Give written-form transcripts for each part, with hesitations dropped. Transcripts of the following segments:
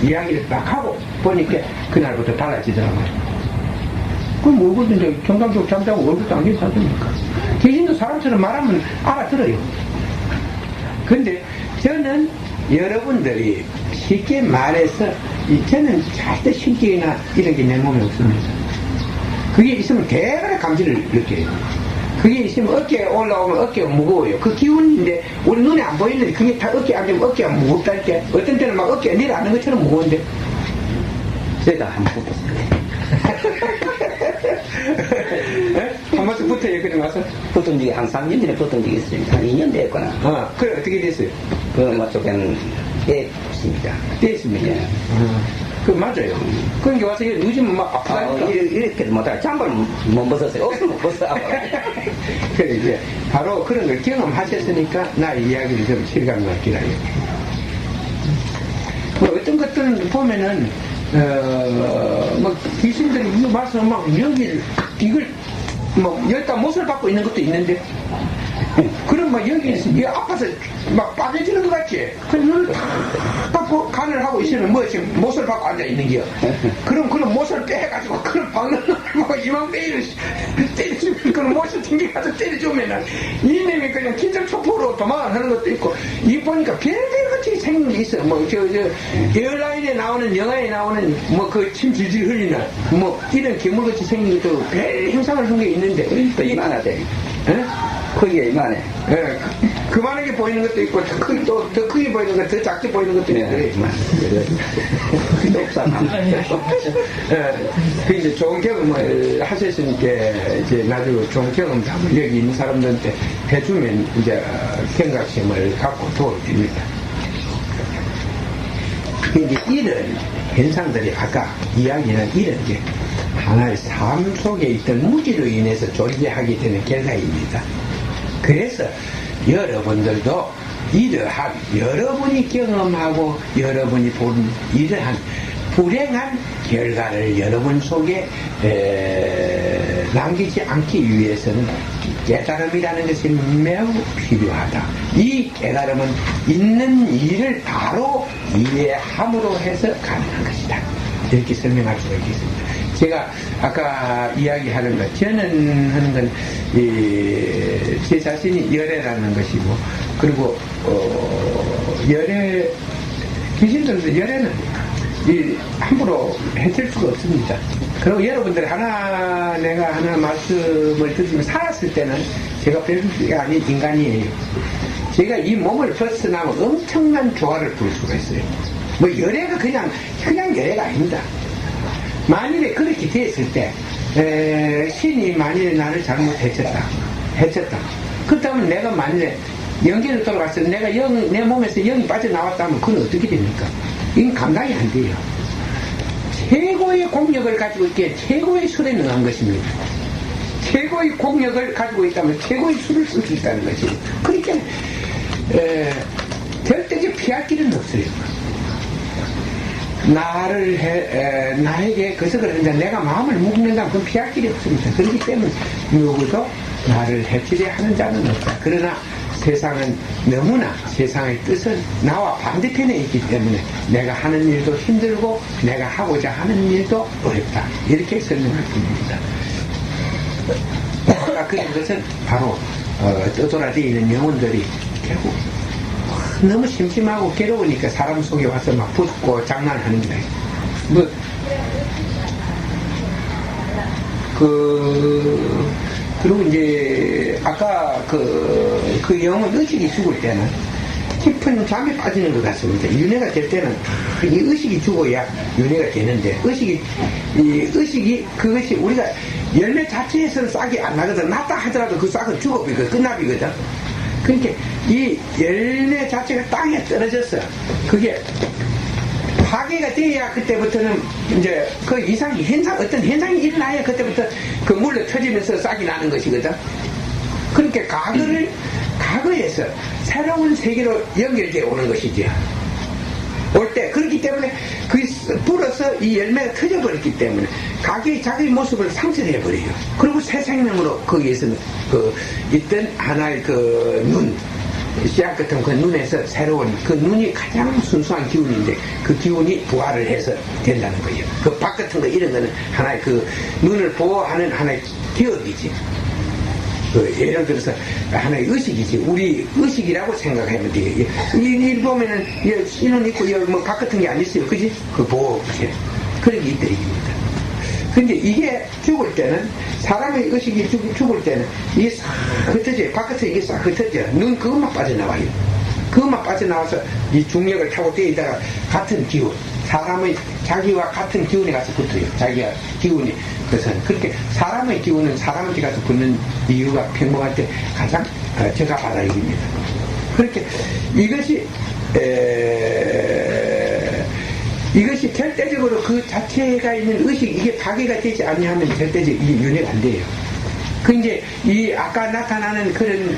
이야기를 딱 하고 보니까 그날부터 달라지더라고요. 그럼 얼굴도 이제 경상도 잠자고 얼굴도 안 괜찮습니까? 귀신도 사람처럼 말하면 알아들어요. 근데 저는 여러분들이 쉽게 말해서 저는 절대 신기나 이런 게 내 몸에 없습니다. 그게 있으면 대단한 감지를 느껴요. 그게 있으면 어깨에 올라오면 어깨가 무거워요. 그 기운인데 우리 눈에 안 보이는데 그게 다 어깨에 앉으면 어깨가 무겁다니까. 어떤 때는 막 어깨가 내려앉는 것처럼 무거운데 제가 한번 붙었어요. 한 번씩 붙어요. 그래 와서 붙은 적이 한 3년 전에 붙은 적이 있습니다. 한 2년 됐거나. 그래 어떻게 됐어요? 그 쪽에는 됐습니다. 됐습니다. 예. 그 맞아요. 그러니까 와서 요즘은 막 아프다니까. 이렇게도 못하고 잠을 못 벗었어요. 옷을 못 벗어. 그래 이제 바로 그런 걸 경험하셨으니까 나의 이야기를 좀 실감을 기라요. 뭐 어떤 것들은 보면은 막 귀신들이 이 말씀 막 여기를 이걸 뭐 여기다 못을 받고 있는 것도 있는데 그럼 막 여기 아파서 막 빠져지는 것 같지? 그럼 눈을 딱 간을 하고 있으면 뭐 지금 못을 받고 앉아 있는 게요. 그럼 못을 빼가지고 그런 박는 뭐 이맘때를 때려주면 그런 못을 튕겨가지고 때려주면은 이놈이 그냥 긴장초포로 도망가는 것도 있고 이 보니까 별별 같이 생긴 게 있어. 뭐 저 에어라인에 나오는 영화에 나오는 뭐 그 침 질질 흘리는 뭐 이런 괴물같이 생긴 것도 별 형상을 한 게 있는데 또 이만하대. 예? 크기가 이만해. 예, 그만하게 보이는 것도 있고 더 크게 보이는 것, 더 작게 보이는 것도 있고 그래. 그 이제 좋은 경험을 하셨으니까 이제 나중에 좋은 경험 담을 여기 있는 사람들한테 해주면 이제 경각심을 갖고 도와줍니다. 이제 이런 현상들이 아까 이야기는 이런 게 하나의 삶 속에 있던 무지로 인해서 존재하게 되는 결과입니다. 그래서 여러분들도 이러한 여러분이 경험하고 여러분이 본 이러한 불행한 결과를 여러분 속에 남기지 않기 위해서는 깨달음이라는 것이 매우 필요하다. 이 깨달음은 있는 일을 바로 이해함으로 해서 가능한 것이다. 이렇게 설명할 수가 있겠습니다. 제가 아까 이야기하는 것, 저는 하는 건, 제 자신이 열애라는 것이고, 그리고, 열애, 귀신들도 열애는 함부로 해칠 수가 없습니다. 그리고 여러분들 내가 하나 말씀을 드리면 살았을 때는 제가 별게 아닌 인간이에요. 제가 이 몸을 벗어나면 엄청난 조화를 부를 수가 있어요. 뭐 열애가 그냥 열애가 아닙니다. 만일에 그렇게 됐을 때 신이 만일에 나를 잘못 해쳤다. 그렇다면 내가 만일에 영계로 돌아갔을 때 내가 내 몸에서 영이 빠져나왔다면 그건 어떻게 됩니까? 이건 감당이 안 돼요. 최고의 공력을 가지고 있기에 최고의 술에 능한 것입니다. 최고의 공력을 가지고 있다면 최고의 술을 쓸 수 있다는 것이에요. 그러니까 절대적 피할 길은 없어요. 나에게 그것을 한다. 내가 마음을 묶는다면 그건 피할 길이 없습니다. 그렇기 때문에 누구도 나를 해치려 하는 자는 없다. 그러나 세상은 너무나 세상의 뜻은 나와 반대편에 있기 때문에 내가 하는 일도 힘들고 내가 하고자 하는 일도 어렵다. 이렇게 설명할 뿐입니다. 그런 것은 바로 떠돌아다니는 있는 영혼들이 결국 너무 심심하고 괴로우니까 사람 속에 와서 막 붙고 장난하는 거예요. 그리고 이제 아까 그 영혼 의식이 죽을 때는 깊은 잠에 빠지는 것 같습니다. 윤회가 될 때는 이 의식이 죽어야 윤회가 되는데 그것이 우리가 열매 자체에서는 싹이 안 나거든. 났다 하더라도 그 싹은 죽어버리고 끝나비거든. 그러니까 이 열매 자체가 땅에 떨어졌어. 그게 파괴가 돼야 그때부터는 이제 그 이상이 어떤 현상이 일어나야 그때부터 그 물로 터지면서 싹이 나는 것이거든. 그러니까 과거에서 새로운 세계로 연결되어 오는 것이지. 올 때 그렇기 때문에 불어서 이 열매가 터져버렸기 때문에 자기 모습을 상실해버려요. 그리고 새 생명으로 거기에서 있던 하나의 눈 씨앗 같은 그 눈에서 새로운 그 눈이 가장 순수한 기운인데 그 기운이 부활을 해서 된다는 거예요. 그 박 같은 거 이런 거는 하나의 그 눈을 보호하는 하나의 기억이지. 그 예를 들어서 하나의 의식이지. 우리 의식이라고 생각하면 돼요. 이 보면은 이는 있고 뭐박 같은 게 안 있어요. 그지? 그 보호체. 그런 게 있다 얘기입니다. 근데 이게 죽을 때는 사람의 의식이 죽을 때는 이게 싹 흩어져요. 바깥에 이게 싹 흩어져요. 눈 그것만 빠져나와요. 그것만 빠져나와서 이 중력을 타고 뛰다가 같은 기운, 사람의 자기와 같은 기운에 가서 붙어요. 자기가 기운이. 그래서 그렇게 사람의 기운은 사람한테 가서 붙는 이유가 평범할 때 가장 저가바닥입니다. 그렇게 이것이 절대적으로 그 자체가 있는 의식, 이게 파괴가 되지 않냐면 절대적으로 이게 윤회가 안 돼요. 그 이제 이 아까 나타나는 그런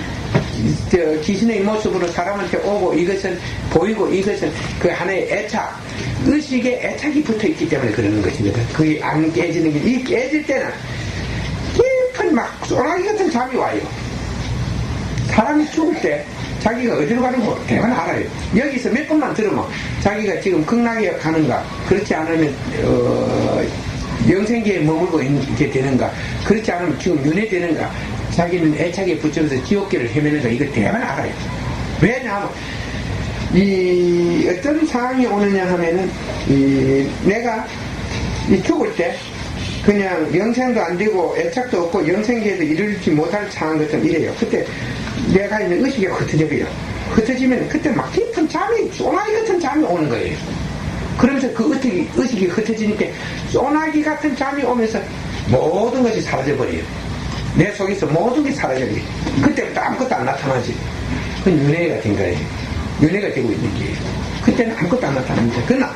귀신의 모습으로 사람한테 오고 이것은 보이고 이것은 그 하나의 애착, 의식에 애착이 붙어 있기 때문에 그러는 것이거든. 그게 안 깨지는 게, 이 깨질 때는 깊은 막 소나기 같은 잠이 와요. 사람이 죽을 때 자기가 어디로 가는 거 대만 알아요. 여기서 몇 번만 들으면 자기가 지금 극락에 가는가, 그렇지 않으면 영생계에 머물고 있게 되는가, 그렇지 않으면 지금 윤회되는가, 자기는 애착에 붙여서 지옥계를 헤매는가, 이걸 대만 알아요. 왜냐하면 이 어떤 상황이 오느냐 하면은 내가 죽을 때 그냥 영생도 안 되고 애착도 없고 영생계에도 이르지 못할 상황 같은 이래요. 그때 내가 있는 의식이 흩어져요. 흩어지면 그때 막 깊은 잠이, 소나기 같은 잠이 오는 거예요. 그러면서 그 의식이 흩어지니까 소나기 같은 잠이 오면서 모든 것이 사라져버려요. 내 속에서 모든 게 사라져버려요. 그때부터 아무것도 안 나타나지. 그건 윤회가 된 거예요. 윤회가 되고 있는 게. 그때는 아무것도 안 나타납니다. 그러나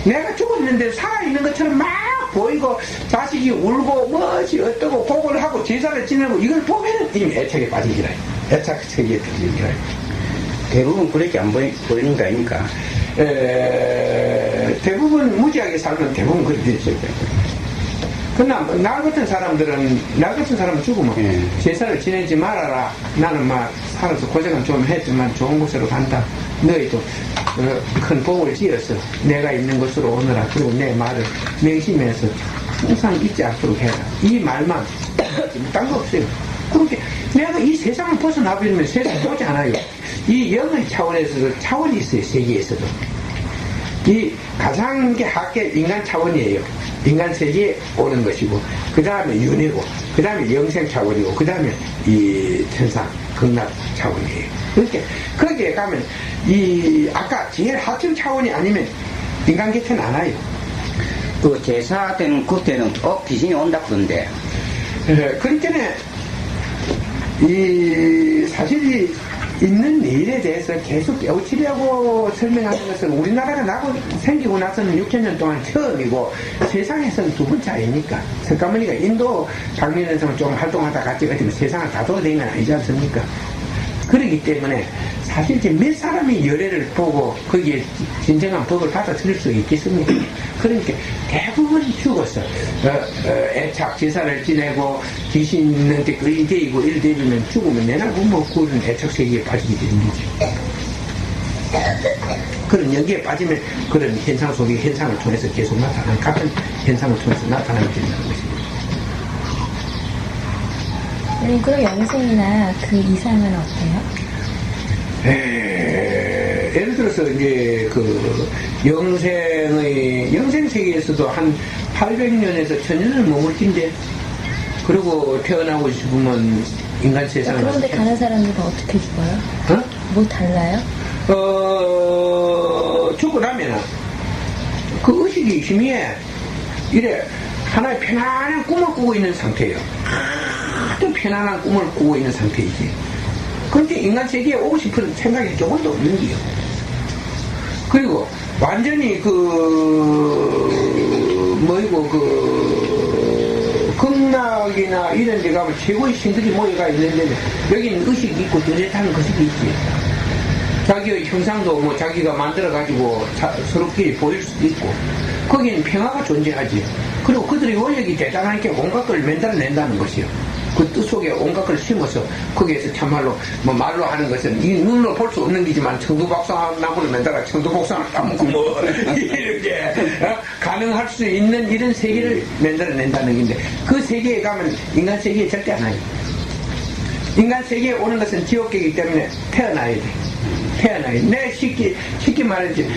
내가 죽었는데 살아있는 것처럼 막 보이고 자식이 울고 뭐지 어떠고 복을 하고 제사를 지내고 이걸 보면은 이미 애착에 빠진 기라요. 애착 세계에 들어진 기라요. 대부분 그렇게 안 보이는 거 아닙니까? 대부분 무지하게 살면 대부분 그렇게 되죠. 그러나 나 같은 사람은 죽으면 제사를 지내지 말아라. 나는 막 살아서 고생은 좀 했지만 좋은 곳으로 간다. 너희도 큰 복을 지어서 내가 있는 곳으로 오너라. 그리고 내 말을 명심해서 항상 잊지 않도록 해라. 이 말만 딴 거 없어요. 그렇게 내가 이 세상을 벗어나버리면 세상이 오지 않아요. 이 영의 차원에서도 차원이 있어요. 세계에서도. 이 가장 하계 인간 차원이에요. 인간 세계에 오는 것이고, 그 다음에 윤회고, 그 다음에 영생 차원이고, 그 다음에 이 천상 극락 차원이에요. 그렇게 거기에 가면 아까 제일 하층 차원이 아니면 인간 곁에는 안 와요. 그 제사되는 그때는 귀신이 온다 그런데. 그러니까 사실이 있는 일에 대해서 계속 깨우치려고 설명하는 것은 우리나라가 생기고 나서는 6,000년 동안 처음이고 세상에서는 두 번째 아닙니까? 석가모니가 인도 방면에서는 좀 활동하다 같이 어쩌면 세상을 다 도와낸 건 아니지 않습니까? 그렇기 때문에 사실 이제 몇 사람이 열애를 보고 거기에 진정한 법을 받아들일 수 있겠습니까? 그러니까 대부분 죽었어. 애착 제사를 지내고 귀신한테 의대이고 일대이면 죽으면 내나고 뭐 그런 애착 세계에 빠지게 되는 거죠. 그런 여기에 빠지면 그런 현상 속의 현상을 통해서 계속 나타나는, 같은 현상을 통해서 나타나게 된다는 것입니다. 그럼 영생이나 그 이상은 어때요? 예를 들어서 이제 그 영생 세계에서도 한 800년에서 1000년을 머물 텐데, 그리고 태어나고 싶으면 인간 세상을. 그런데 가는 사람들은 어떻게 죽어요? 어? 뭐 달라요? 죽고 나면은 그 의식이 희미해. 이래 하나의 편안한 꿈을 꾸고 있는 상태예요. 아주 편안한 꿈을 꾸고 있는 상태이지. 그런데 인간 세계에 오고 싶은 생각이 조금도 없는 게요. 그리고 완전히 극락이나 이런 데 가면 최고의 신들이 모여가 있는데, 여기는 의식이 있고 뚜렷한 것이 있지. 자기의 형상도 뭐 자기가 만들어가지고 서로끼리 보일 수도 있고, 거기는 평화가 존재하지. 그리고 그들의 원력이 대단하니까 온갖 걸 만들어낸다는 것이요. 그 뜻 속에 온갖 걸 심어서 거기에서 참말로 뭐 말로 하는 것은 이 눈으로 볼 수 없는 기지만 청두박사나무를 맨다가 청두박사를 따먹고 뭐 이렇게 가능할 수 있는 이런 세계를 만들어낸다는 건데 그 세계에 가면 인간 세계에 절대 안 와요. 인간 세계에 오는 것은 지옥계이기 때문에 태어나야 돼. 태어나야 돼. 내 쉽게 말하지.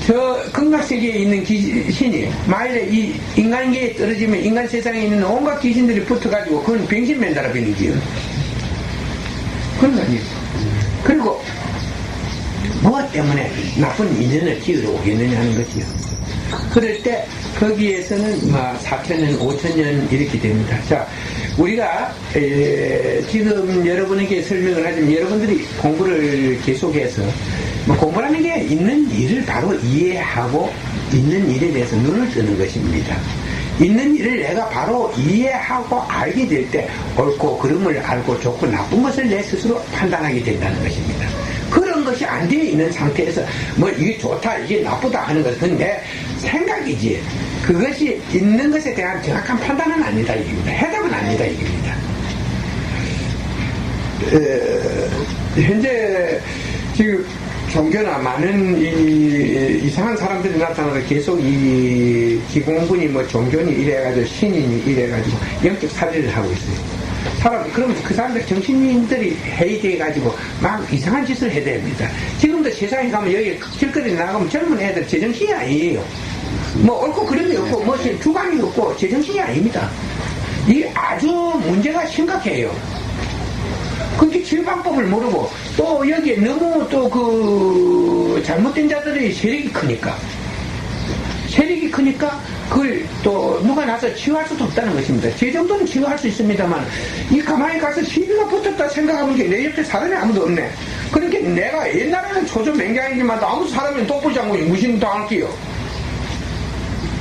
저 극락세계에 있는 귀신이 만일에 이 인간계에 떨어지면 인간 세상에 있는 온갖 귀신들이 붙어가지고 그건 병신 맨다라 비는지요. 그런 거 아니에요. 그리고 무엇 때문에 나쁜 인연을 지으러 오겠느냐 하는 거지요. 그럴 때 거기에서는 4,000년, 5,000년 이렇게 됩니다. 자, 우리가 지금 여러분에게 설명을 하지만 여러분들이 공부를 계속해서 공부라는 게 있는 일을 바로 이해하고 있는 일에 대해서 눈을 뜨는 것입니다. 있는 일을 내가 바로 이해하고 알게 될 때 옳고 그름을 알고 좋고 나쁜 것을 내 스스로 판단하게 된다는 것입니다. 그런 것이 안 되어 있는 상태에서 뭐 이게 좋다 이게 나쁘다 하는 것은 내 생각이지 그것이 있는 것에 대한 정확한 판단은 아니다 이겁니다. 해답은 아니다 이겁니다. 현재 지금 종교나 많은 이상한 사람들이 나타나서 계속 이 기공군이 뭐 종교니 이래가지고 신인이 이래가지고 영적 살해를 하고 있어요. 그러면 그 사람들 정신인들이 회의돼가지고 막 이상한 짓을 해야 됩니다. 지금도 세상에 가면 여기 길거리에 나가면 젊은 애들 제정신이 아니에요. 뭐 옳고 그름이 없고 뭐 주관이 없고 제정신이 아닙니다. 이게 아주 문제가 심각해요. 그렇게 치유방법을 모르고 또 여기에 너무 또 그 잘못된 자들의 세력이 크니까 그걸 또 누가 나서 치유할 수도 없다는 것입니다. 제 정도는 치유할 수 있습니다만 이 가만히 가서 시비가 붙었다 생각하면 내 옆에 사람이 아무도 없네. 그러니까 내가 옛날에는 초조맹경이지만 아무 사람이 똑부장군이 무신당할게요.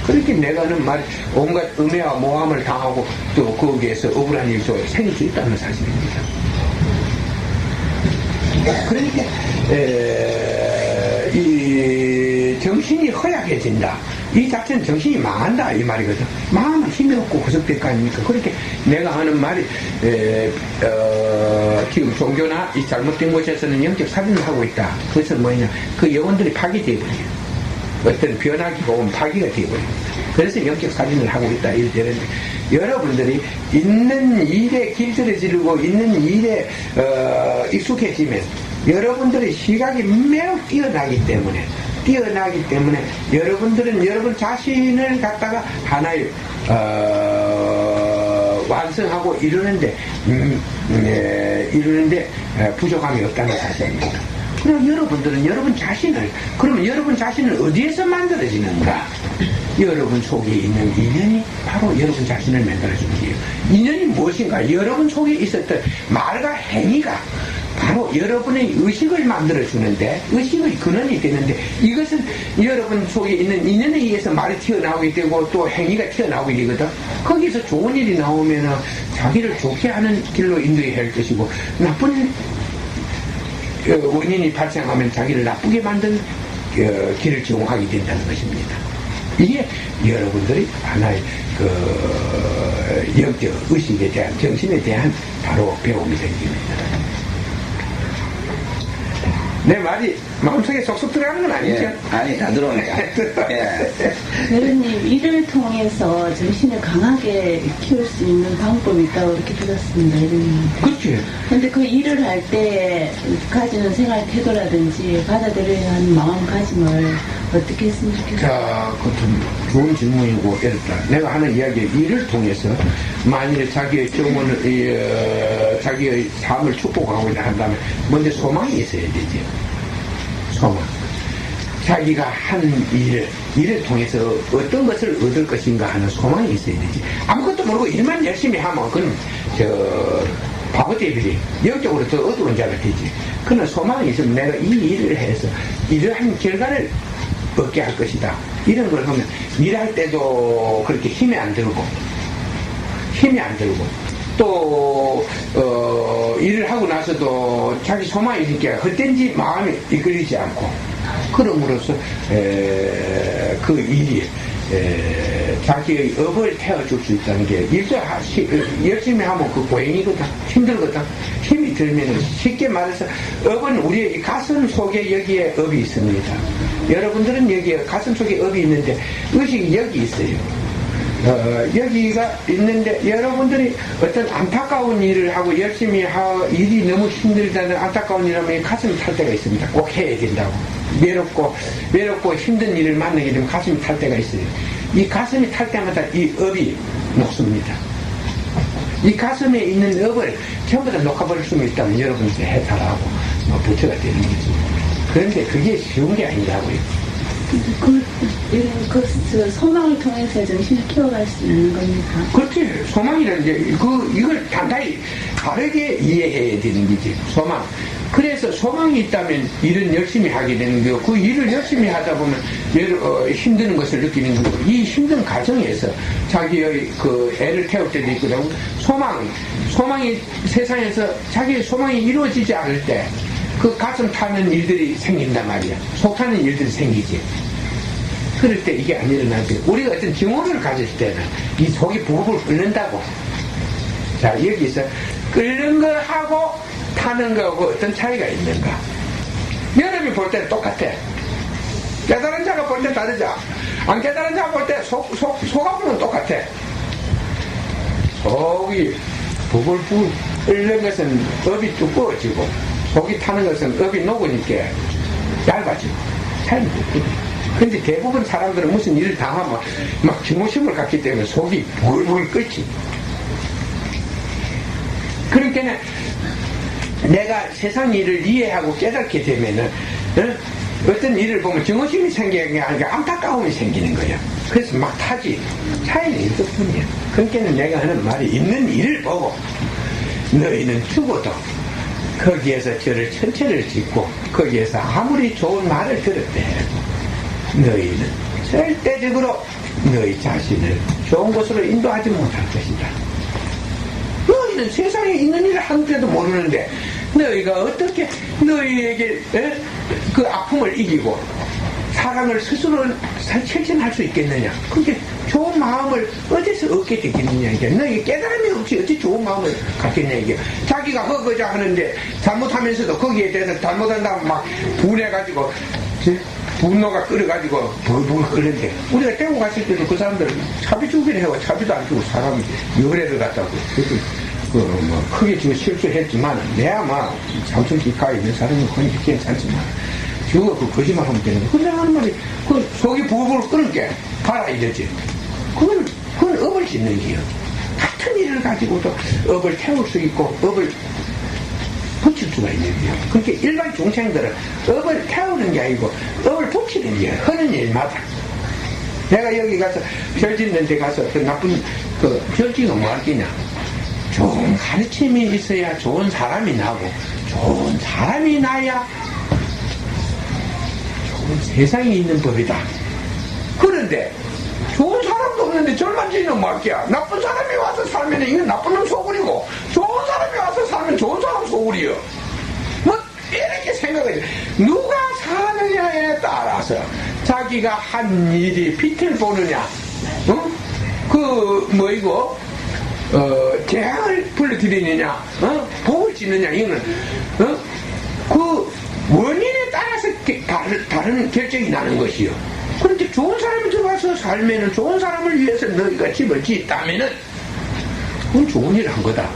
그렇게 내가 하는 말 온갖 음해와 모함을 당하고 또 거기에서 억울한 일이 생길 수 있다는 사실입니다. 그러니까 이 정신이 허약해진다. 이 자체는 정신이 망한다 이 말이거든. 망하면 힘이 없고 구석될 거 아닙니까? 그렇게 내가 하는 말이 지금 종교나 이 잘못된 곳에서는 영적 살인을 하고 있다. 그것은 뭐냐? 그 영혼들이 파괴되어버려요. 어떤 변화기가 오면 파괴가 되어버립니다. 그래서 영적 살인을 하고 있다 이러는데 여러분들이 있는 일에 길들여지고 있는 일에 익숙해지면 여러분들의 시각이 매우 뛰어나기 때문에 여러분들은 여러분 자신을 갖다가 하나의 완성하고 이루는데 부족함이 없다는 사실입니다. 그럼 여러분들은 그러면 여러분 자신을 어디에서 만들어지는가? 여러분 속에 있는 인연이 바로 여러분 자신을 만들어주는 거예요. 인연이 무엇인가? 여러분 속에 있었던 말과 행위가 바로 여러분의 의식을 만들어주는데 의식의 근원이 되는데 이것은 여러분 속에 있는 인연에 의해서 말이 튀어나오게 되고 또 행위가 튀어나오게 되거든. 거기서 좋은 일이 나오면 자기를 좋게 하는 길로 인도해야 할 것이고 나쁜 원인이 발생하면 자기를 나쁘게 만든 길을 제공하게 된다는 것입니다. 이게 여러분들이 하나의 영적 의식에 대한 정신에 대한 바로 배움이 생깁니다. 내 말이 마음속에 쏙쏙 들어가는 건 아니죠? 예, 아니 다 들어오네요. 예. 여러님 일을 통해서 정신을 강하게 키울 수 있는 방법이 있다고 이렇게 들었습니다. 여러님한테. 그렇지. 근데 그 일을 할 때 가지는 생활 태도라든지 받아들여야 하는 마음가짐을 어떻게 했으면 좋겠어요? 자, 그것은 좋은 질문이고 어렵다. 내가 하는 이야기 일을 통해서 만일 자기의 정원을 자기의 삶을 축복하고자 한다면 먼저 소망이 있어야 되죠. 소망. 자기가 한 일을 통해서 어떤 것을 얻을 것인가 하는 소망이 있어야 되지. 아무것도 모르고 일만 열심히 하면 그건 바보 대비리 영적으로 더 어두운 자가 되지. 그러나 소망이 있으면 내가 이 일을 해서 이러한 결과를 얻게 할 것이다. 이런 걸 하면 일할 때도 그렇게 힘이 안 들고 또 일을 하고 나서도 자기 소망이 있으니까 헛된지 마음이 이끌리지 않고 그럼으로써 그 일이 자기의 업을 태워줄 수 있다는 게 일도 열심히 하면 그 고행이거든. 힘들거든. 힘이 들면은 쉽게 말해서 업은 우리의 이 가슴 속에 여기에 업이 있습니다. 여러분들은 여기에 가슴 속에 업이 있는데 의식이 여기 있어요. 여기가 있는데 여러분들이 어떤 안타까운 일을 하고 열심히 하고 일이 너무 힘들다는 안타까운 일을 하면 가슴이 탈 때가 있습니다. 꼭 해야 된다고. 외롭고 힘든 일을 만나게 되면 가슴이 탈 때가 있어요. 이 가슴이 탈 때마다 이 업이 녹습니다. 이 가슴에 있는 업을 전부 다 녹아버릴 수 있다면 여러분들이 해탈하고 부처가 되는 거지. 그런데 그게 쉬운 게 아니라고요. 그 소망을 통해서 정신을 키워갈 수 있는 겁니까? 그렇지. 소망이라는 게, 이걸 단단히 다르게 이해해야 되는 거지. 소망. 그래서 소망이 있다면 일은 열심히 하게 되는 거고, 그 일을 열심히 하다 보면 힘든 것을 느끼는 거고, 이 힘든 과정에서 자기의 그 애를 태울 때도 있거든. 소망이 세상에서 자기의 소망이 이루어지지 않을 때, 그 가슴 타는 일들이 생긴단 말이야. 속 타는 일들이 생기지. 그럴 때 이게 안 일어나지. 우리가 어떤 증오를 가질 때는 이 속이 부글부글 끓는다고. 자, 여기서 끓는 거하고 타는 거하고 어떤 차이가 있는가? 여러분이 볼 때는 똑같아. 깨달은 자가 볼 때 다르죠. 안 깨달은 자가 볼 때 속 아프면 똑같아. 속이 부글부글 끓는 것은 업이 두꺼워지고 속이 타는 것은 업이 녹으니까 얇아지고 차이는 없거든. 근데 대부분 사람들은 무슨 일을 당하면 막 증오심을 갖기 때문에 속이 부글부글 끓지. 그러니까 내가 세상 일을 이해하고 깨닫게 되면은 어떤 일을 보면 증오심이 생기는 게 아니라 안타까움이 생기는 거야. 그래서 막 타지. 차이는 이것뿐이야. 그러니까 내가 하는 말이 있는 일을 보고 너희는 죽어도 거기에서 저를 천체를 짓고 거기에서 아무리 좋은 말을 들었대 너희는 절대적으로 너희 자신을 좋은 곳으로 인도하지 못할 것이다. 너희는 세상에 있는 일을 하는데도 모르는데 너희가 어떻게 너희에게 그 아픔을 이기고 사랑을 스스로 실천할 수 있겠느냐. 그게 좋은 마음을 어디서 얻게 되겠느냐. 이게 너희 깨달음이 없이 어찌 좋은 마음을 갖겠냐. 이게 자기가 허거자 하는데 잘못하면서도 거기에 대해서 잘못한다면 막 분해가지고 분노가 끓어가지고 불불 끓는데 우리가 떼고 갔을 때도 그 사람들 차비 주기를 해고 차비도 안 주고 사람이 열애를 갖다고 크게 지금 실수했지만 내가 막 삼천기가에 있는 사람은 거의 괜찮지만 지금 그 거짓말 하면 되는 거. 근데 하는 말이 그 속이 부글부글 끓는 게 봐라 이러지. 그건 업을 짓는 게요. 같은 일을 가지고도 업을 태울 수 있고 업을 붙일 수가 있는 거예요. 그렇게 일반 중생들은 업을 태우는 게 아니고 업을 붙이는 게 하는 일마다. 내가 여기 가서 별 짓는 데 가서 그 나쁜 별 짓는 뭐 할 거냐. 좋은 가르침이 있어야 좋은 사람이 나고 좋은 사람이 나야 좋은 세상이 있는 법이다. 그런데 좋은 사람도 없는데 절만 지는 뭐 할 거야. 나쁜 사람이 와서 살면 이건 나쁜 놈 소굴이고 좋은 사람이 와서 살면 좋은 사람 소굴이요. 뭐 이렇게 생각해. 누가 사느냐에 따라서 자기가 한 일이 빛을 보느냐, 재앙을 불러들이느냐, 복을 짓느냐, 이거는, 그 원인에 따라서 다른 결정이 나는 것이요. 그런데 좋은 사람이 들어와서 살면은 좋은 사람을 위해서 너희가 집을 짓다면은 그건 좋은 일을 한 거다.